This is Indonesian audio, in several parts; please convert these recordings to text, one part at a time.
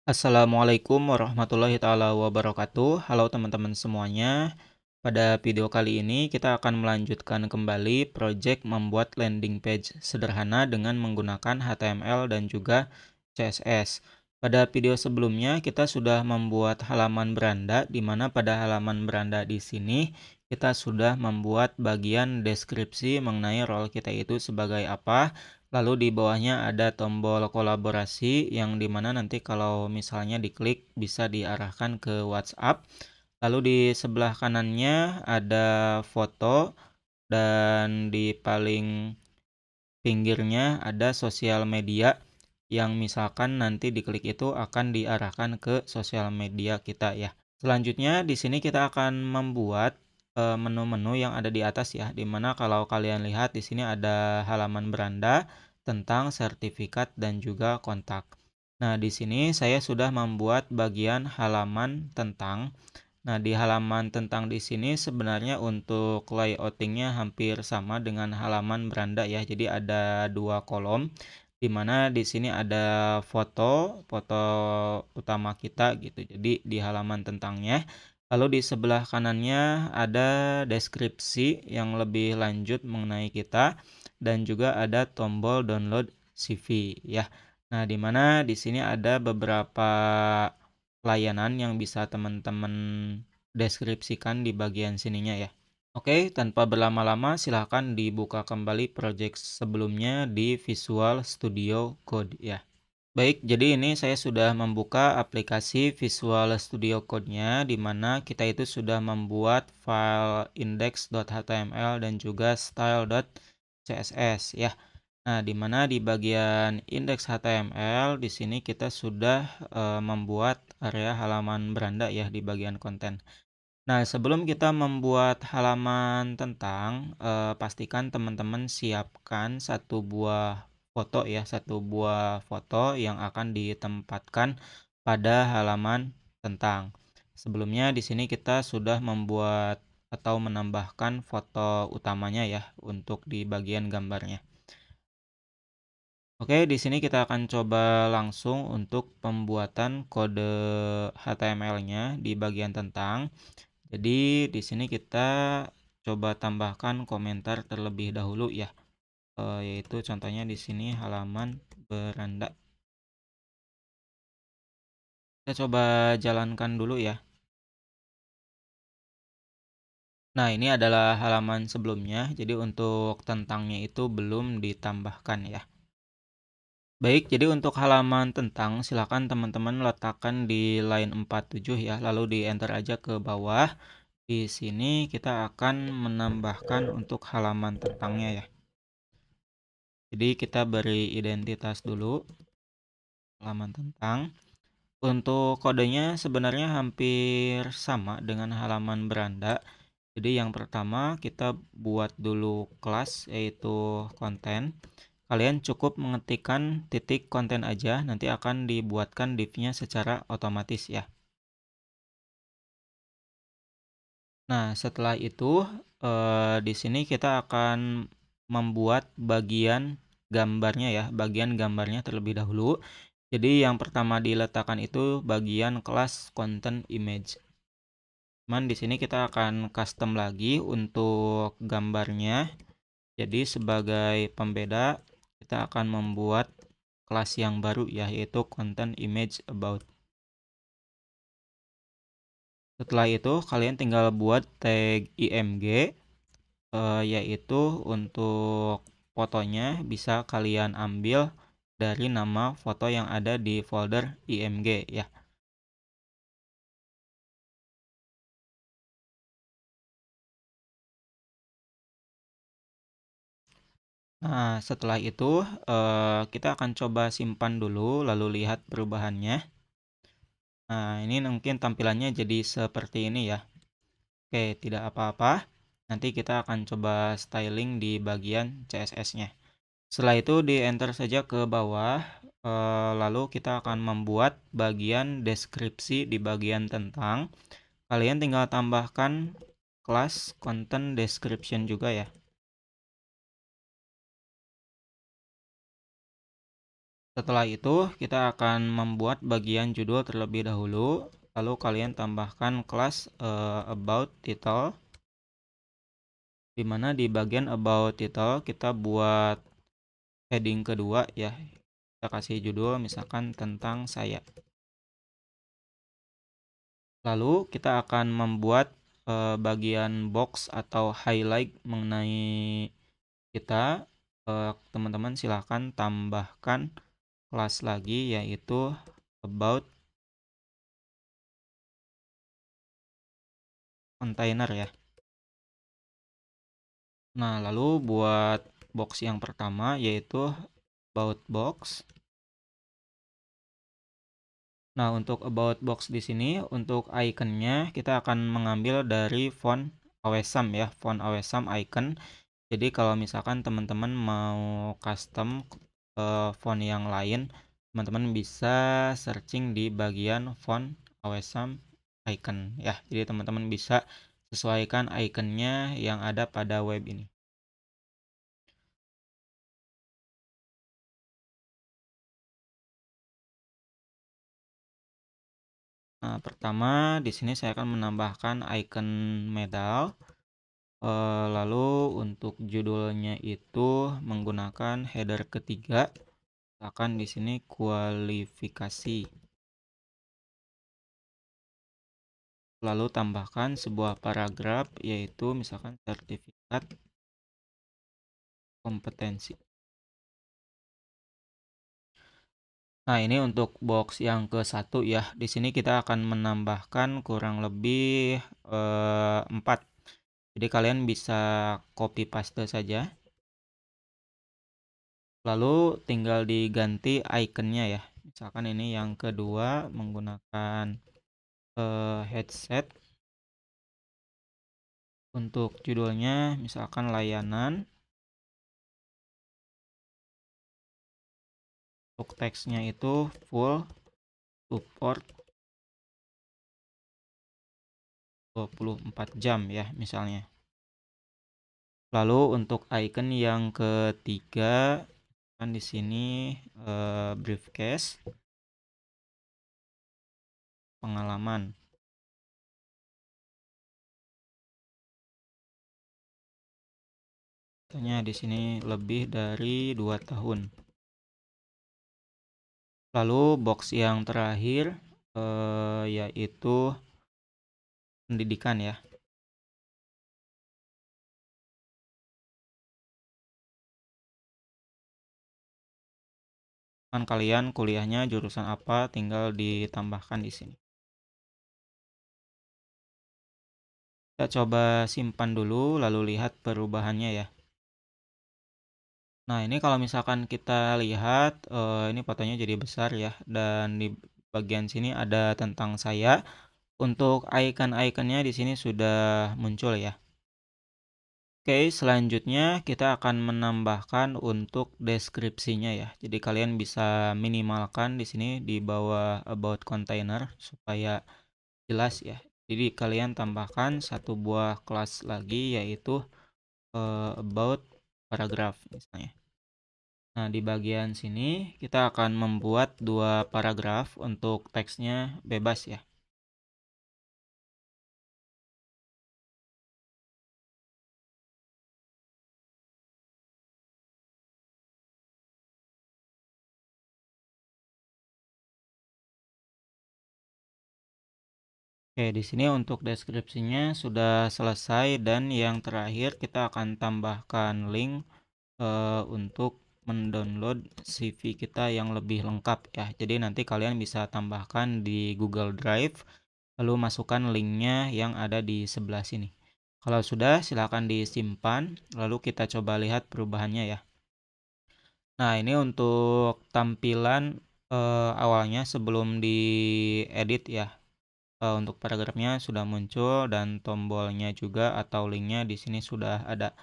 Assalamualaikum warahmatullahi taala wabarakatuh. Halo teman-teman semuanya. Pada video kali ini kita akan melanjutkan kembali project membuat landing page sederhana dengan menggunakan HTML dan juga CSS. Pada video sebelumnya kita sudah membuat halaman beranda, di mana pada halaman beranda di sini kita sudah membuat bagian deskripsi mengenai role kita itu sebagai apa. Lalu di bawahnya ada tombol kolaborasi yang dimana nanti kalau misalnya diklik bisa diarahkan ke WhatsApp. Lalu di sebelah kanannya ada foto dan di paling pinggirnya ada sosial media yang misalkan nanti diklik itu akan diarahkan ke sosial media kita ya. Selanjutnya di sini kita akan membuat menu-menu yang ada di atas ya, dimana kalau kalian lihat di sini ada halaman beranda tentang sertifikat dan juga kontak. Nah, di sini saya sudah membuat bagian halaman tentang. Nah, di halaman tentang di sini sebenarnya untuk layoutingnya hampir sama dengan halaman beranda ya. Jadi ada dua kolom, di mana di sini ada foto utama kita gitu. Jadi di halaman tentangnya. Lalu di sebelah kanannya ada deskripsi yang lebih lanjut mengenai kita dan juga ada tombol download CV ya. Nah, di mana di sini ada beberapa layanan yang bisa teman-teman deskripsikan di bagian sininya ya. Oke, tanpa berlama-lama silahkan dibuka kembali project sebelumnya di Visual Studio Code ya. Baik, jadi ini saya sudah membuka aplikasi Visual Studio Code-nya, di mana kita itu sudah membuat file index.html dan juga style.css ya. Nah, di mana di bagian index HTML di sini kita sudah membuat area halaman beranda ya di bagian konten. Nah, sebelum kita membuat halaman tentang, pastikan teman-teman siapkan satu buah foto ya, satu buah foto yang akan ditempatkan pada halaman tentang. Sebelumnya di sini kita sudah membuat atau menambahkan foto utamanya ya untuk di bagian gambarnya. Oke, di sini kita akan coba langsung untuk pembuatan kode HTML-nya di bagian tentang. Jadi di sini kita coba tambahkan komentar terlebih dahulu ya, yaitu contohnya di sini halaman beranda. Kita coba jalankan dulu ya. Nah, ini adalah halaman sebelumnya, jadi untuk tentangnya itu belum ditambahkan ya. Baik, jadi untuk halaman tentang silakan teman-teman letakkan di line 47 ya, lalu di enter aja ke bawah. Di sini kita akan menambahkan untuk halaman tentangnya ya. Jadi kita beri identitas dulu, halaman tentang. Untuk kodenya sebenarnya hampir sama dengan halaman beranda. Jadi yang pertama kita buat dulu kelas yaitu konten. Kalian cukup mengetikkan titik konten aja, nanti akan dibuatkan div-nya secara otomatis ya. Nah, setelah itu di sini kita akan membuat bagian gambarnya ya, bagian gambarnya terlebih dahulu. Jadi yang pertama diletakkan itu bagian kelas content image. Cuman di sini kita akan custom lagi untuk gambarnya. Jadi sebagai pembeda kita akan membuat kelas yang baru ya, yaitu content image about. Setelah itu kalian tinggal buat tag img, yaitu untuk fotonya bisa kalian ambil dari nama foto yang ada di folder img ya. Nah, setelah itu kita akan coba simpan dulu lalu lihat perubahannya. Nah, ini mungkin tampilannya jadi seperti ini ya. Oke, tidak apa-apa. Nanti kita akan coba styling di bagian CSS-nya. Setelah itu di enter saja ke bawah, lalu kita akan membuat bagian deskripsi di bagian tentang. Kalian tinggal tambahkan kelas content description juga ya. Setelah itu, kita akan membuat bagian judul terlebih dahulu. Lalu kalian tambahkan kelas about title, di mana di bagian about title kita buat heading kedua ya. Kita kasih judul misalkan tentang saya. Lalu kita akan membuat bagian box atau highlight mengenai kita. Teman-teman silahkan tambahkan kelas lagi, yaitu about container ya. Nah, lalu buat box yang pertama yaitu about box. Nah, untuk about box di sini untuk iconnya kita akan mengambil dari font Awesome ya, font Awesome icon. Jadi kalau misalkan teman-teman mau custom font yang lain, teman-teman bisa searching di bagian font Awesome icon ya. Jadi teman-teman bisa sesuaikan iconnya yang ada pada web ini. Nah, pertama di sini saya akan menambahkan icon medal. Lalu untuk judulnya itu menggunakan header ketiga, akan di sini kualifikasi. Lalu tambahkan sebuah paragraf yaitu misalkan sertifikat kompetensi. Nah, ini untuk box yang ke-1 ya. Di sini kita akan menambahkan kurang lebih 4. Jadi kalian bisa copy paste saja. Lalu tinggal diganti iconnya ya. Misalkan ini yang kedua menggunakan headset. Untuk judulnya misalkan layanan. Untuk teksnya itu full support 24 jam ya misalnya. Lalu untuk icon yang ketiga kan di sini briefcase pengalaman. Katanya di sini lebih dari 2 tahun. Lalu box yang terakhir yaitu pendidikan ya. Kan kalian kuliahnya jurusan apa tinggal ditambahkan di sini. Kita coba simpan dulu lalu lihat perubahannya ya. Nah, ini kalau misalkan kita lihat ini fotonya jadi besar ya, dan di bagian sini ada tentang saya. Untuk icon-iconnya di sini sudah muncul ya. Oke, selanjutnya kita akan menambahkan untuk deskripsinya ya. Jadi kalian bisa minimalkan di sini di bawah about container supaya jelas ya. Jadi kalian tambahkan satu buah kelas lagi yaitu about paragraph misalnya. Nah, di bagian sini kita akan membuat 2 paragraf untuk teksnya bebas ya. Oke, di sini untuk deskripsinya sudah selesai dan yang terakhir kita akan tambahkan link untuk mendownload CV kita yang lebih lengkap ya. Jadi nanti kalian bisa tambahkan di Google Drive lalu masukkan linknya yang ada di sebelah sini. Kalau sudah silakan disimpan lalu kita coba lihat perubahannya ya. Nah, ini untuk tampilan awalnya sebelum diedit ya. Untuk paragrafnya sudah muncul dan tombolnya juga atau linknya di sini sudah ada.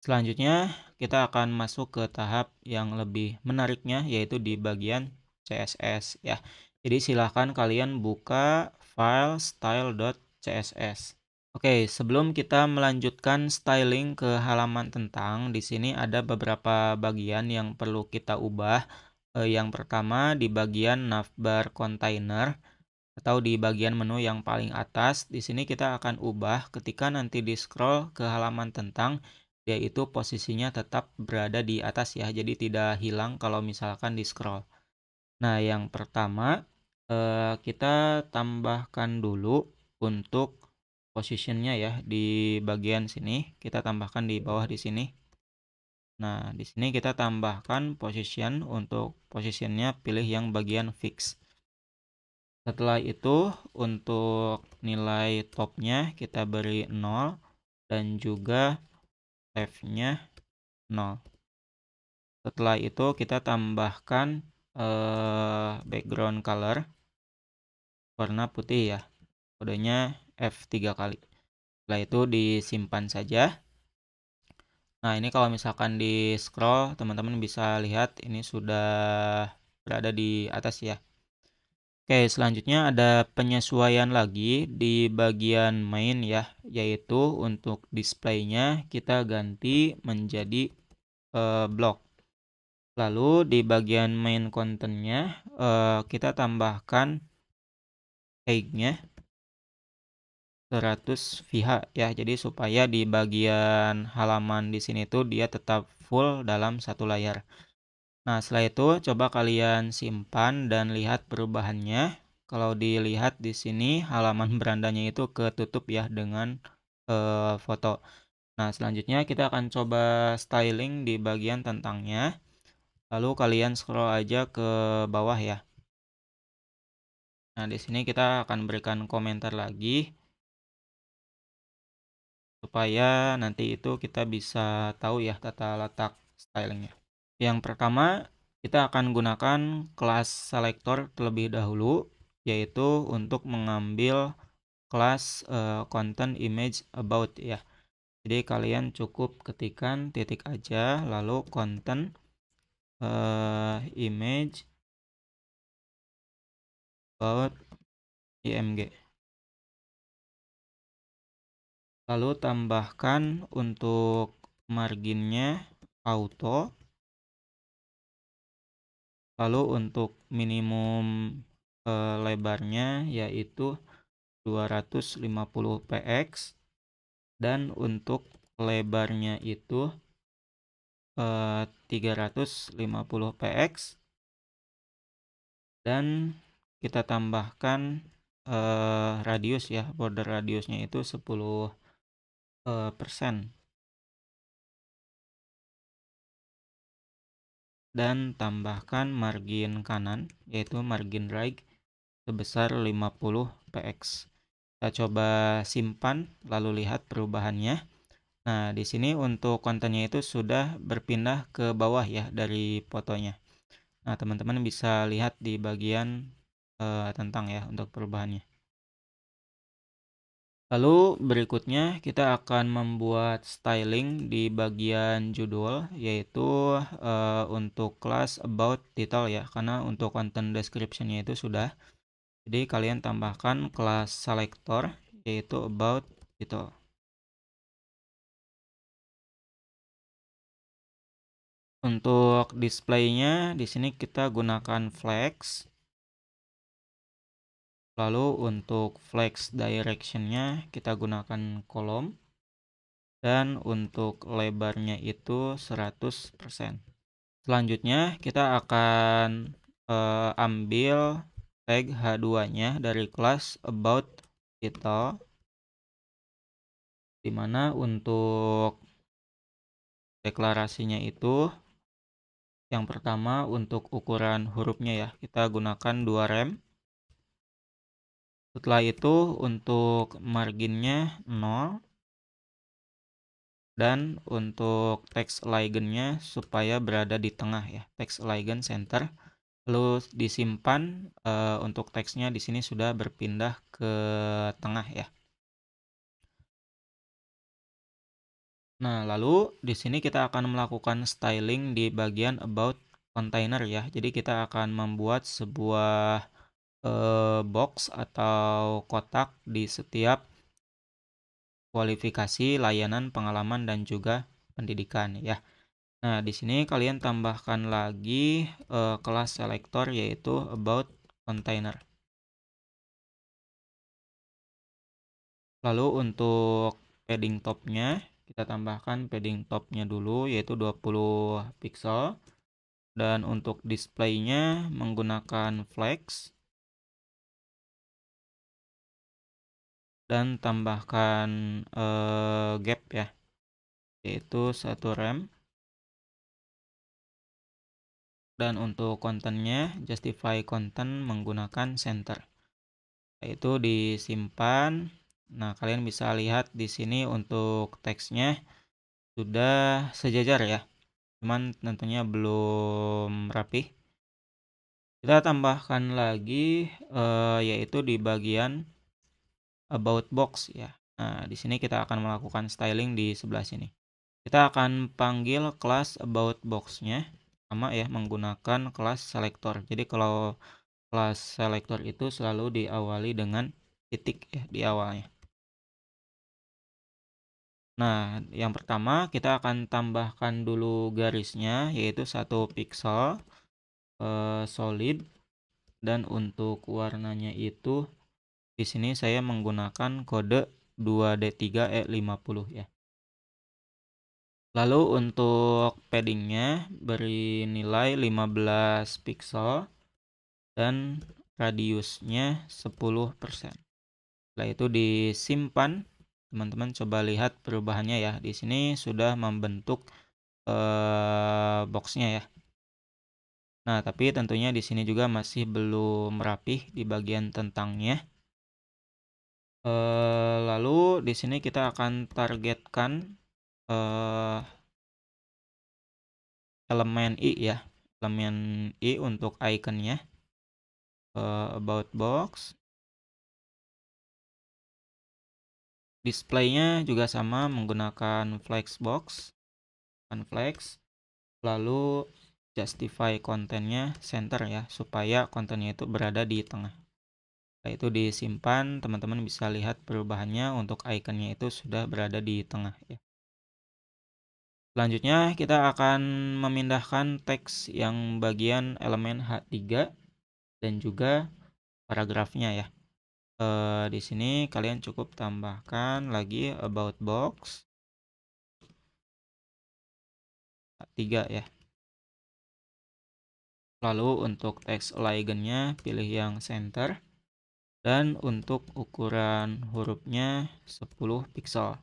Selanjutnya kita akan masuk ke tahap yang lebih menariknya yaitu di bagian CSS ya. Jadi silahkan kalian buka file style.css. Oke, sebelum kita melanjutkan styling ke halaman tentang, di sini ada beberapa bagian yang perlu kita ubah. Yang pertama di bagian navbar container atau di bagian menu yang paling atas. Di sini kita akan ubah ketika nanti di scroll ke halaman tentang, yaitu posisinya tetap berada di atas ya, jadi tidak hilang kalau misalkan di scroll. Nah, yang pertama kita tambahkan dulu untuk positionnya ya di bagian sini. Kita tambahkan di bawah di sini. Nah, di sini kita tambahkan position. Untuk positionnya pilih yang bagian fix. Setelah itu untuk nilai topnya kita beri 0 dan juga left-nya 0. Setelah itu kita tambahkan background color warna putih ya. Kodenya F3 kali. Setelah itu disimpan saja. Nah, ini kalau misalkan di scroll, teman-teman bisa lihat ini sudah berada di atas ya. Oke, selanjutnya ada penyesuaian lagi di bagian main ya, yaitu untuk displaynya kita ganti menjadi blok. Lalu di bagian main kontennya kita tambahkan tag-nya 100 VH ya. Jadi supaya di bagian halaman di sini tuh dia tetap full dalam satu layar. Nah, setelah itu coba kalian simpan dan lihat perubahannya. Kalau dilihat di sini halaman berandanya itu ketutup ya dengan foto. Nah, selanjutnya kita akan coba styling di bagian tentangnya. Lalu kalian scroll aja ke bawah ya. Nah, di sini kita akan berikan komentar lagi supaya nanti itu kita bisa tahu ya tata letak stylingnya. Yang pertama, kita akan gunakan kelas selector terlebih dahulu, yaitu untuk mengambil kelas content image about ya. Jadi kalian cukup ketikkan titik aja, lalu content image about img. Lalu tambahkan untuk marginnya auto. Lalu untuk minimum lebarnya yaitu 250 px dan untuk lebarnya itu 350 px dan kita tambahkan radius ya, border radiusnya itu 10%. Dan tambahkan margin kanan yaitu margin right sebesar 50 px. Kita coba simpan lalu lihat perubahannya. Nah, di sini untuk kontennya itu sudah berpindah ke bawah ya dari fotonya. Nah, teman-teman bisa lihat di bagian tentang ya untuk perubahannya. Lalu berikutnya kita akan membuat styling di bagian judul, yaitu untuk kelas about title ya, karena untuk content description-nya itu sudah. Jadi kalian tambahkan kelas selector yaitu about title. Untuk displaynya di sini kita gunakan flex. Lalu untuk flex directionnya kita gunakan kolom. Dan untuk lebarnya itu 100%. Selanjutnya kita akan ambil tag H2-nya dari kelas about title, dimana untuk deklarasinya itu yang pertama untuk ukuran hurufnya ya kita gunakan 2 rem. Setelah itu untuk marginnya 0 dan untuk text alignment-nya supaya berada di tengah ya, text alignment center. Lalu disimpan untuk teksnya di sini sudah berpindah ke tengah ya. Nah, lalu di sini kita akan melakukan styling di bagian about container ya. Jadi kita akan membuat sebuah box atau kotak di setiap kualifikasi, layanan, pengalaman dan juga pendidikan ya. Nah, di sini kalian tambahkan lagi kelas selektor yaitu about container. Lalu untuk padding topnya, kita tambahkan padding topnya dulu yaitu 20 pixel. Dan untuk displaynya menggunakan flex. Dan tambahkan gap ya, yaitu 1 rem. Dan untuk kontennya justify content menggunakan center, yaitu disimpan. Nah, kalian bisa lihat di sini untuk teksnya sudah sejajar ya, cuman tentunya belum rapih. Kita tambahkan lagi yaitu di bagian about box ya. Nah, di sini kita akan melakukan styling di sebelah sini. Kita akan panggil kelas about box-nya sama ya, menggunakan kelas selector. Jadi kalau kelas selector itu selalu diawali dengan titik ya di awalnya. Nah, yang pertama kita akan tambahkan dulu garisnya yaitu 1 pixel solid, dan untuk warnanya itu di sini saya menggunakan kode 2D3E50 ya. Lalu untuk paddingnya beri nilai 15 pixel dan radiusnya 10%. Setelah itu disimpan. Teman-teman coba lihat perubahannya ya. Di sini sudah membentuk boxnya ya. Nah, tapi tentunya di sini juga masih belum rapih di bagian tentangnya. Lalu di sini kita akan targetkan elemen I ya, elemen I untuk iconnya, about box. Displaynya juga sama menggunakan flexbox, flex. Lalu justify kontennya center ya, supaya kontennya itu berada di tengah. Setelah itu disimpan, teman-teman bisa lihat perubahannya untuk iconnya itu sudah berada di tengah ya. Selanjutnya kita akan memindahkan teks yang bagian elemen H3 dan juga paragrafnya ya. Di sini kalian cukup tambahkan lagi about box H3 ya. Lalu untuk teks alignnya pilih yang center, dan untuk ukuran hurufnya 10 pixel.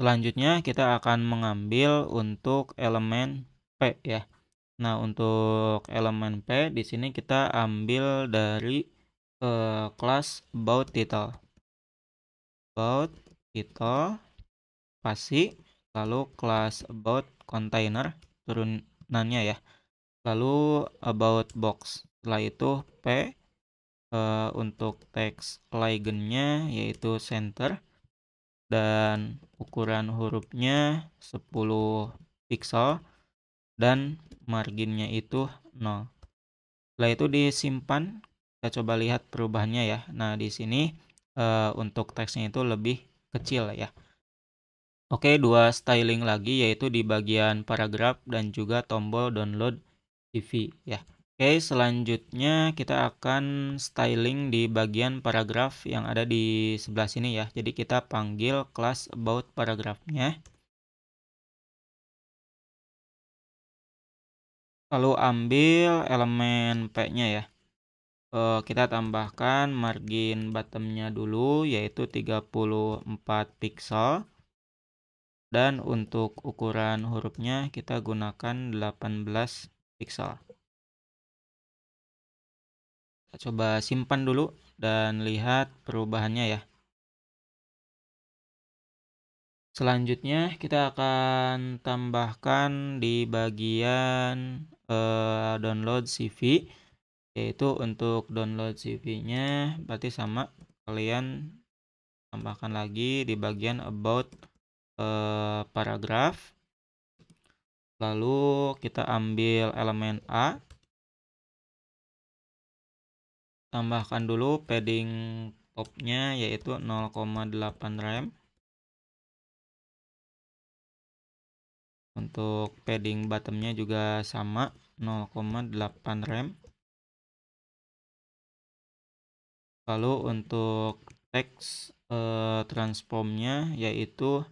Selanjutnya kita akan mengambil untuk elemen P ya. Nah, untuk elemen P di sini kita ambil dari kelas about title. About title spasi, lalu kelas about container turunannya ya. Lalu about box. Setelah itu P untuk teks alignnya yaitu center, dan ukuran hurufnya 10 pixel dan marginnya itu 0. Setelah itu disimpan, kita coba lihat perubahannya ya. Nah, di sini untuk teksnya itu lebih kecil ya. Oke, 2 styling lagi yaitu di bagian paragraf dan juga tombol download CV ya. Oke, selanjutnya kita akan styling di bagian paragraf yang ada di sebelah sini ya. Jadi kita panggil kelas about paragrafnya. Lalu ambil elemen P-nya ya. Kita tambahkan margin bottomnya dulu yaitu 34 pixel. Dan untuk ukuran hurufnya kita gunakan 18 pixel. Kita coba simpan dulu dan lihat perubahannya ya. Selanjutnya kita akan tambahkan di bagian download CV, yaitu untuk download CV-nya berarti sama, kalian tambahkan lagi di bagian about paragraf. Lalu kita ambil elemen A, tambahkan dulu padding topnya yaitu 0,8 rem. Untuk padding bottomnya juga sama 0,8 rem. Lalu untuk teks transformnya yaitu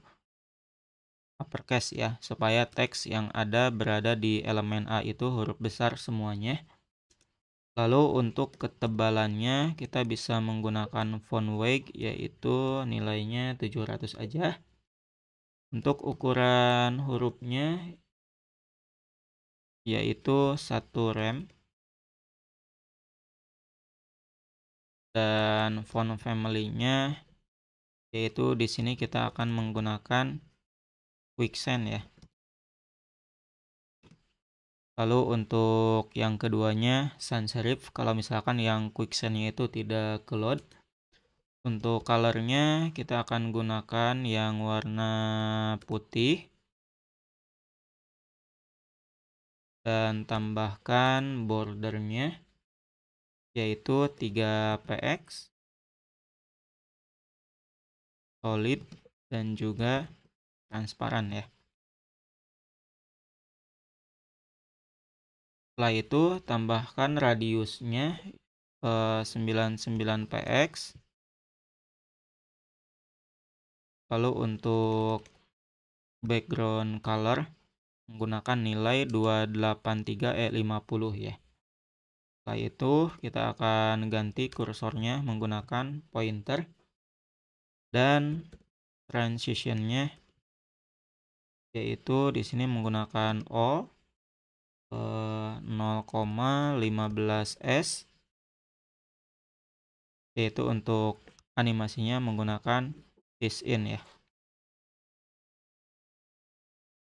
uppercase ya, supaya teks yang ada berada di elemen A itu huruf besar semuanya. Lalu untuk ketebalannya kita bisa menggunakan font weight yaitu nilainya 700 aja. Untuk ukuran hurufnya yaitu 1 rem. Dan font family-nya yaitu di sini kita akan menggunakan Quicksand ya. Lalu untuk yang keduanya sans serif, kalau misalkan yang Quicksand-nya itu tidak ke load. Untuk colornya kita akan gunakan yang warna putih dan tambahkan bordernya yaitu 3px solid dan juga transparan ya. Setelah itu tambahkan radiusnya 99px. Lalu untuk background color menggunakan nilai 283E50 ya. Setelah itu kita akan ganti kursornya menggunakan pointer dan transitionnya yaitu di sini menggunakan O 0,15s yaitu untuk animasinya menggunakan ease in ya.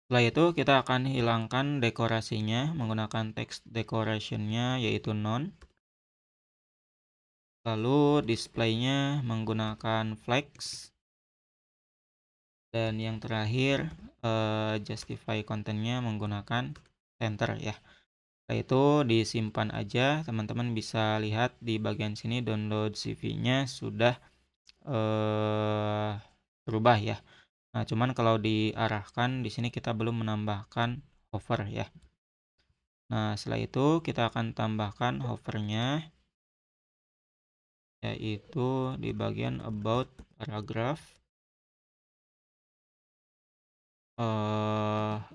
Setelah itu kita akan hilangkan dekorasinya menggunakan text decorationnya yaitu none. Lalu displaynya menggunakan flex. Dan yang terakhir justify kontennya menggunakan center ya. Setelah itu disimpan aja, teman-teman bisa lihat di bagian sini download CV-nya sudah berubah ya. Nah, cuman kalau diarahkan di sini kita belum menambahkan hover ya. Nah, setelah itu kita akan tambahkan hovernya yaitu di bagian about paragraph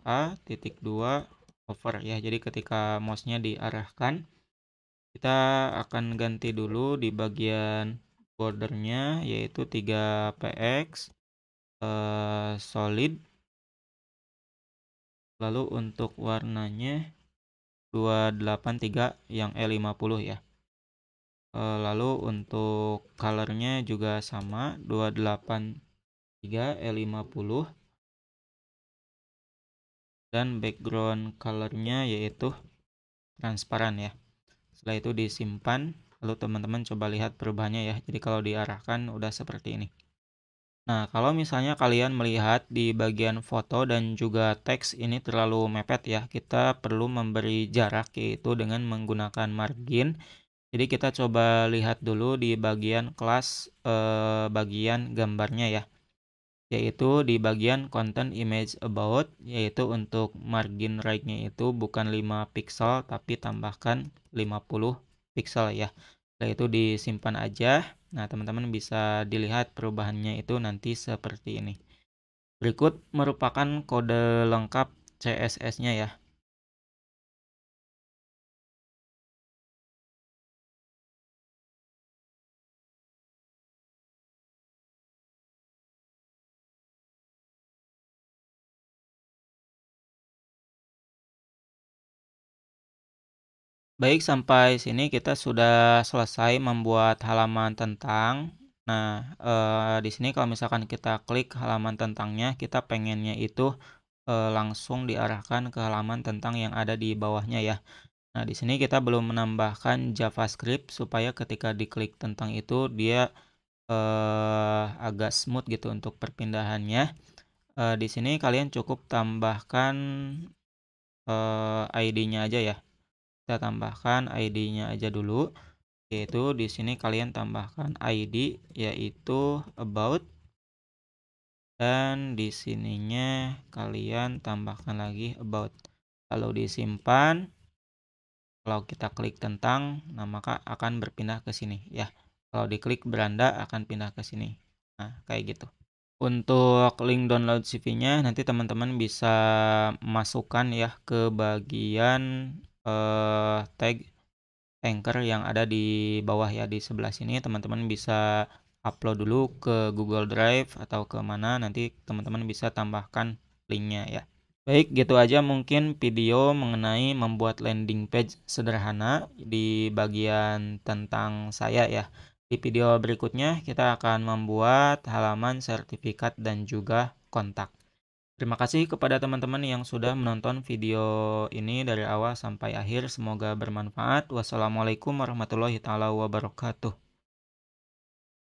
A.2 hover ya. Jadi ketika mouse-nya diarahkan, kita akan ganti dulu di bagian bordernya yaitu 3px solid. Lalu untuk warnanya 283 yang E50 ya. Lalu untuk colornya juga sama 283 E50 dan background colornya yaitu transparan ya. Setelah itu disimpan, lalu teman-teman coba lihat perubahannya ya. Jadi kalau diarahkan udah seperti ini. Nah, kalau misalnya kalian melihat di bagian foto dan juga teks ini terlalu mepet ya, kita perlu memberi jarak yaitu dengan menggunakan margin. Jadi kita coba lihat dulu di bagian kelas bagian gambarnya ya. Yaitu di bagian content image about, yaitu untuk margin right-nya itu bukan 5 pixel tapi tambahkan 50 pixel ya. Setelah itu disimpan aja. Nah, teman-teman bisa dilihat perubahannya itu nanti seperti ini. Berikut merupakan kode lengkap CSS-nya ya. Baik, sampai sini kita sudah selesai membuat halaman tentang. Nah, di sini kalau misalkan kita klik halaman tentangnya, kita pengennya itu langsung diarahkan ke halaman tentang yang ada di bawahnya ya. Nah, di sini kita belum menambahkan JavaScript supaya ketika diklik tentang itu dia agak smooth gitu untuk perpindahannya. Di sini kalian cukup tambahkan ID-nya aja ya. Kita tambahkan ID-nya aja dulu, yaitu di sini kalian tambahkan ID yaitu about. Dan di sininya kalian tambahkan lagi about. Lalu disimpan. Kalau kita klik tentang, nah maka akan berpindah ke sini ya. Kalau diklik beranda akan pindah ke sini. Nah, kayak gitu. Untuk link download CV-nya nanti teman-teman bisa masukkan ya ke bagian tag Anchor yang ada di bawah ya, di sebelah sini. Teman-teman bisa upload dulu ke Google Drive atau ke mana, nanti teman-teman bisa tambahkan linknya ya. Baik, gitu aja mungkin video mengenai membuat landing page sederhana di bagian tentang saya ya. Di video berikutnya kita akan membuat halaman sertifikat dan juga kontak. Terima kasih kepada teman-teman yang sudah menonton video ini dari awal sampai akhir. Semoga bermanfaat. Wassalamualaikum warahmatullahi taala wabarakatuh.